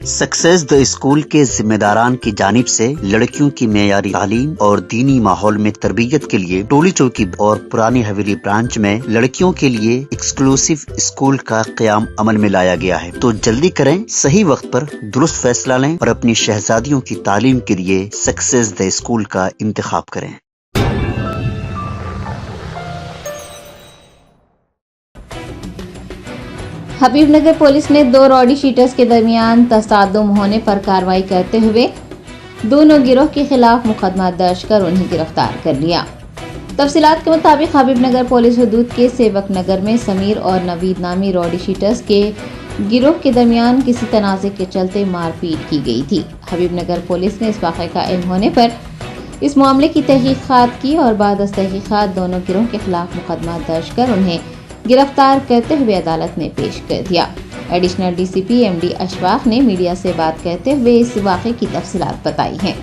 Success the school के जिम्मेदारान की जानिब से लड़कियों की मेयारी तालीम और दीनी माहौल में तरबियत के लिए टोली चौकी और पुरानी हवेली ब्रांच में लड़कियों के लिए एक्सक्लूसिव स्कूल का क़याम अमल में लाया गया है। तो जल्दी करें, सही वक्त पर दुरुस्त फैसला लें और अपनी शहजादियों की तालीम के लिए सक्सेस द स्कूल का इंतखाब करें। हबीबनगर पुलिस ने 2 रॉडी शीटर्स के दरमियान तसादुम होने पर कार्रवाई करते हुए दोनों गिरोह के खिलाफ मुकदमा दर्ज कर उन्हें गिरफ्तार कर लिया। तफसीलात के मुताबिक हबीबनगर पुलिस हदूद के सेवक नगर में समीर और नवीद नामी रॉडी शीटर्स के गिरोह के दरमियान किसी तनाज़े के चलते मारपीट की गई थी। हबीबनगर पुलिस ने इस वाक़े का इल्म होने पर इस मामले की तहकीकात की और बाद अज़ तहकीकात दोनों गिरोह के खिलाफ मुकदमा दर्ज कर उन्हें गिरफ्तार करते हुए अदालत में पेश कर दिया। एडिशनल डीसीपी एमडी अशफाक ने मीडिया से बात करते हुए इस वाक़े की तफसीलात बताई हैं।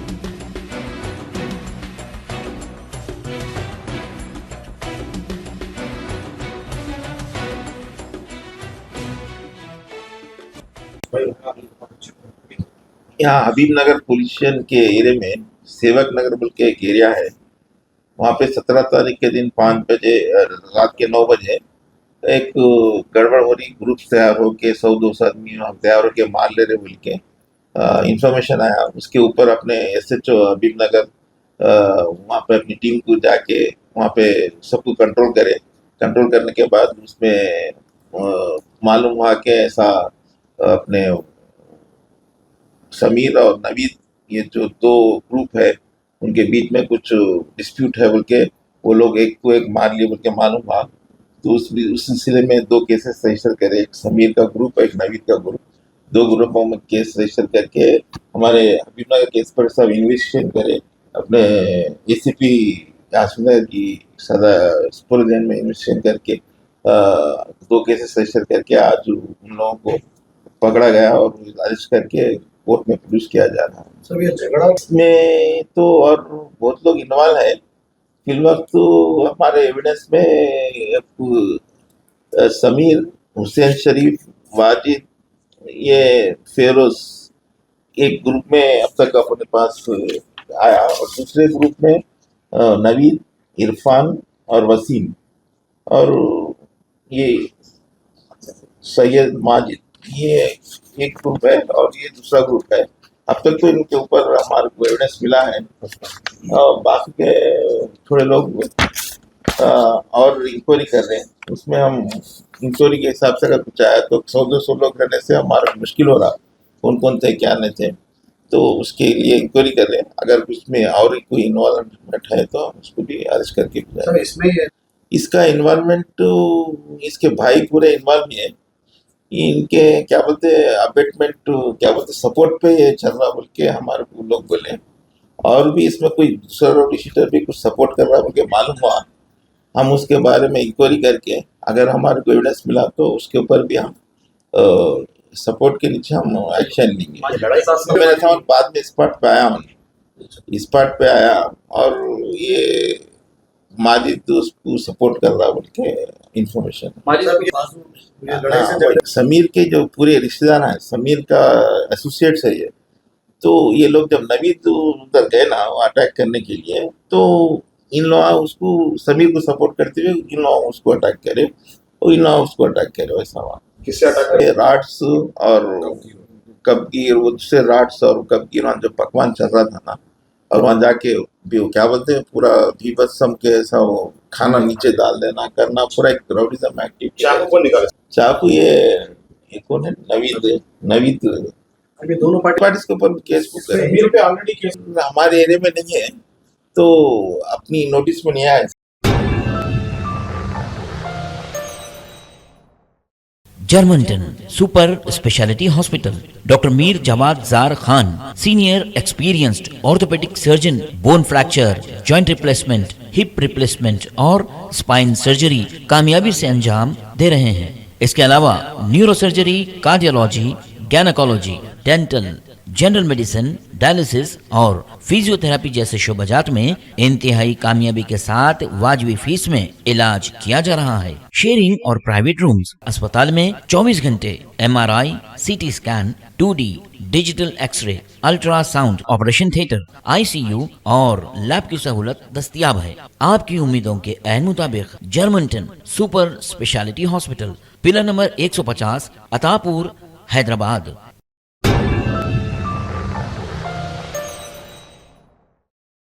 यहाँ हबीबनगर पुलिस स्टेशन के एरिया में सेवक नगर बोल के एक एरिया है। वहाँ पे 17 तारीख के दिन 5 बजे रात के 9 बजे एक गड़बड़ हो रही, ग्रुप तैयार हो के 100-200 आदमी तैयार हो के मार ले रहे बोल के इंफॉर्मेशन आया। उसके ऊपर अपने SHO हबीबनगर वहाँ पे अपनी टीम को जाके वहाँ पे सबको कंट्रोल करने के बाद उसमें मालूम हुआ कि ऐसा अपने समीर और नवीद ये जो 2 ग्रुप है उनके बीच में कुछ डिस्प्यूट है बोल के वो लोग एक को एक मार लिए बोल के मालूम हुआ। तो उस सिलसिले में 2 केसेस रजिस्टर करे, एक समीर का ग्रुप एक नवीद का ग्रुप, 2 ग्रुपों में केस रजिस्टर करके हमारे हबीबनगर केस पर सब इन्वेस्टिगेशन करे। अपने ACP आसमनगर की सदा सुपरविजन में इन्वेस्टिगेशन करके 2 केसेस रजिस्टर करके आज उन लोगों को पकड़ा गया और अरेस्ट करके कोर्ट में प्रोड्यूस किया जा रहा है। सब ये झगड़ा इसमें तो और बहुत लोग इन्वॉल्व है। फिलहाल तो हमारे एविडेंस में समीर, हुसैन शरीफ, वाजिद, ये फेरोज एक ग्रुप में अब तक अपने पास आया और दूसरे ग्रुप में नवीद, इरफान और वसीम और ये सैयद माजिद, ये एक ग्रुप है और ये दूसरा ग्रुप है। अब तक तो इनके ऊपर हमारे को एविडेंस मिला है और बाकी के थोड़े लोग और इंक्वायरी कर रहे हैं। उसमें हम इंक्वायरी के हिसाब से अगर कुछ आया तो 100-200 लोग रहने से हमारा मुश्किल हो रहा, कौन कौन थे क्या नहीं थे, तो उसके लिए इंक्वायरी कर रहे हैं। अगर उसमें और कोई इन्वॉल्वमेंट है तो उसको भी अरेस्ट करके भेजा। इसमें इसका इन्वॉल्वमेंट इसके भाई पूरे इन्वॉल्व भी है। इनके क्या बोलते अबेटमेंट क्या बोलते सपोर्ट पे ये चल रहा बोल के हमारे लोग बोले और भी इसमें कोई दूसरा रॉडी शीटर भी कुछ सपोर्ट कर रहा बोल के मालूम हुआ। हम उसके बारे में इंक्वायरी करके अगर हमारे को एविडेंस मिला तो उसके ऊपर भी हम सपोर्ट के नीचे हम एक्शन लेंगे। मेरा था बाद में स्पॉट पे आया और ये माजिद उसको सपोर्ट कर रहा बोल के इंफॉर्मेशन। समीर के जो पूरे रिश्तेदार हैं, समीर का एसोसिएट्स है ये, तो ये लोग जब नवीद उधर गए ना अटैक करने के लिए तो इन लोग उसको समीर को सपोर्ट करते हुए इन लोग उसको अटैक करे और इन लोग उसको अटैक करे। वैसा हुआ। किससे अटैक करे? राट्स और कबगीर, वो दूसरे राट्स और कबगीर वहाँ जो पकवान चल रहा था ना और वहाँ जाके भी वो क्या बोलते हैं पूरा भीभत्सम के ऐसा वो खाना नीचे डाल देना करना, पूरा एक राउडिज्म एक्टिविटी। चाकू कौन निकाले? चाकू ये कौन है? नवीद अभी दोनों पार्टीज के ऊपर केस बुक करे। समीर पे ऑलरेडी केस हमारे एरिया में नहीं है तो अपनी नोटिस में नहीं आया। Germanten super speciality hospital, doctor Mir Jawad Zar Khan, senior experienced orthopaedic surgeon, bone fracture, joint replacement, hip replacement और स्पाइन सर्जरी कामयाबी से अंजाम दे रहे हैं। इसके अलावा neuro surgery, cardiology, gynaecology, dental, general medicine, dialysis और फिजियोथेरेपी जैसे शोबाजात में इंतहाई कामयाबी के साथ वाजबी फीस में इलाज किया जा रहा है। शेयरिंग और प्राइवेट रूम्स, अस्पताल में 24 घंटे MRI, CT scan, 2D digital x-ray, ultrasound, operation theatre, ICU और लैब की सहूलत दस्तयाब है। आपकी उम्मीदों के ऐन मुताबिक Germanten super speciality hospital, pillar number 150, Attapur, Hyderabad.